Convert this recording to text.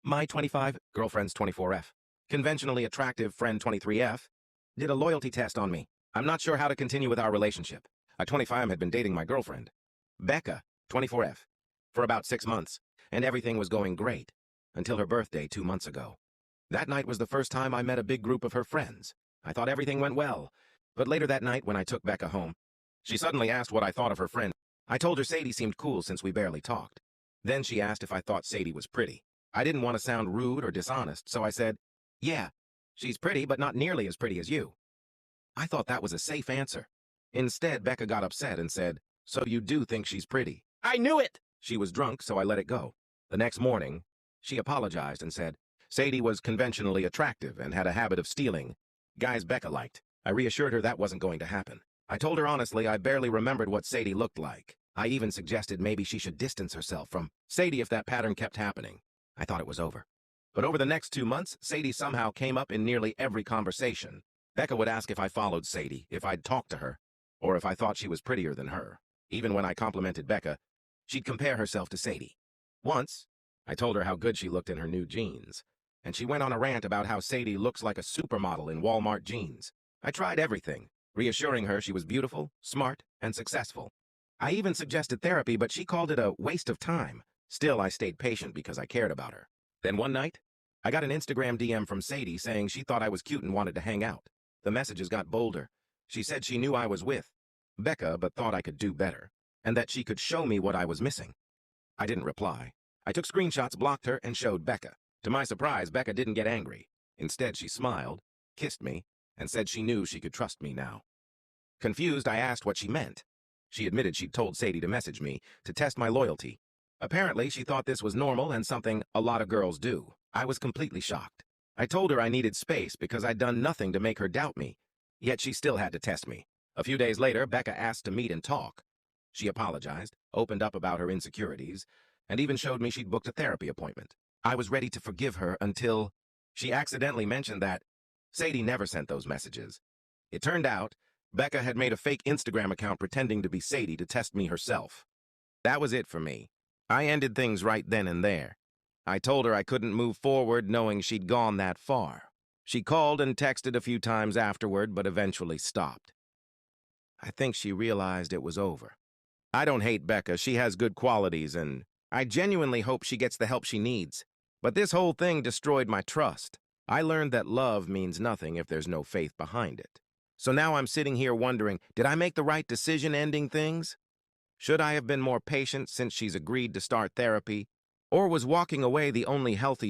My 25, girlfriend's 24F. Conventionally attractive friend 23F did a loyalty test on me. I'm not sure how to continue with our relationship. A 25 had been dating my girlfriend, Becca, 24F, for about 6 months, and everything was going great until her birthday 2 months ago. That night was the first time I met a big group of her friends. I thought everything went well, but later that night when I took Becca home, she suddenly asked what I thought of her friend. I told her Sadie seemed cool since we barely talked. Then she asked if I thought Sadie was pretty. I didn't want to sound rude or dishonest, so I said, "Yeah, she's pretty, but not nearly as pretty as you." I thought that was a safe answer. Instead, Becca got upset and said, "So you do think she's pretty?" I knew it! She was drunk, so I let it go. The next morning, she apologized and said, Sadie was conventionally attractive and had a habit of stealing guys Becca liked. I reassured her that wasn't going to happen. I told her honestly I barely remembered what Sadie looked like. I even suggested maybe she should distance herself from Sadie if that pattern kept happening. I thought it was over. But over the next 2 months, Sadie somehow came up in nearly every conversation. Becca would ask if I followed Sadie, if I'd talked to her, or if I thought she was prettier than her. Even when I complimented Becca, she'd compare herself to Sadie. Once, I told her how good she looked in her new jeans, and she went on a rant about how Sadie looks like a supermodel in Walmart jeans. I tried everything, reassuring her she was beautiful, smart, and successful. I even suggested therapy, but she called it a waste of time. Still, I stayed patient because I cared about her. Then one night, I got an Instagram DM from Sadie saying she thought I was cute and wanted to hang out. The messages got bolder. She said she knew I was with Becca, but thought I could do better, and that she could show me what I was missing. I didn't reply. I took screenshots, blocked her, and showed Becca. To my surprise, Becca didn't get angry. Instead, she smiled, kissed me, and said she knew she could trust me now. Confused, I asked what she meant. She admitted she'd told Sadie to message me to test my loyalty. Apparently, she thought this was normal and something a lot of girls do. I was completely shocked. I told her I needed space because I'd done nothing to make her doubt me, yet she still had to test me. A few days later, Becca asked to meet and talk. She apologized, opened up about her insecurities, and even showed me she'd booked a therapy appointment. I was ready to forgive her until she accidentally mentioned that Sadie never sent those messages. It turned out Becca had made a fake Instagram account pretending to be Sadie to test me herself. That was it for me. I ended things right then and there. I told her I couldn't move forward knowing she'd gone that far. She called and texted a few times afterward, but eventually stopped. I think she realized it was over. I don't hate Becca. She has good qualities, and I genuinely hope she gets the help she needs. But this whole thing destroyed my trust. I learned that love means nothing if there's no faith behind it. So now I'm sitting here wondering, did I make the right decision ending things? Should I have been more patient since she's agreed to start therapy? Or was walking away the only healthy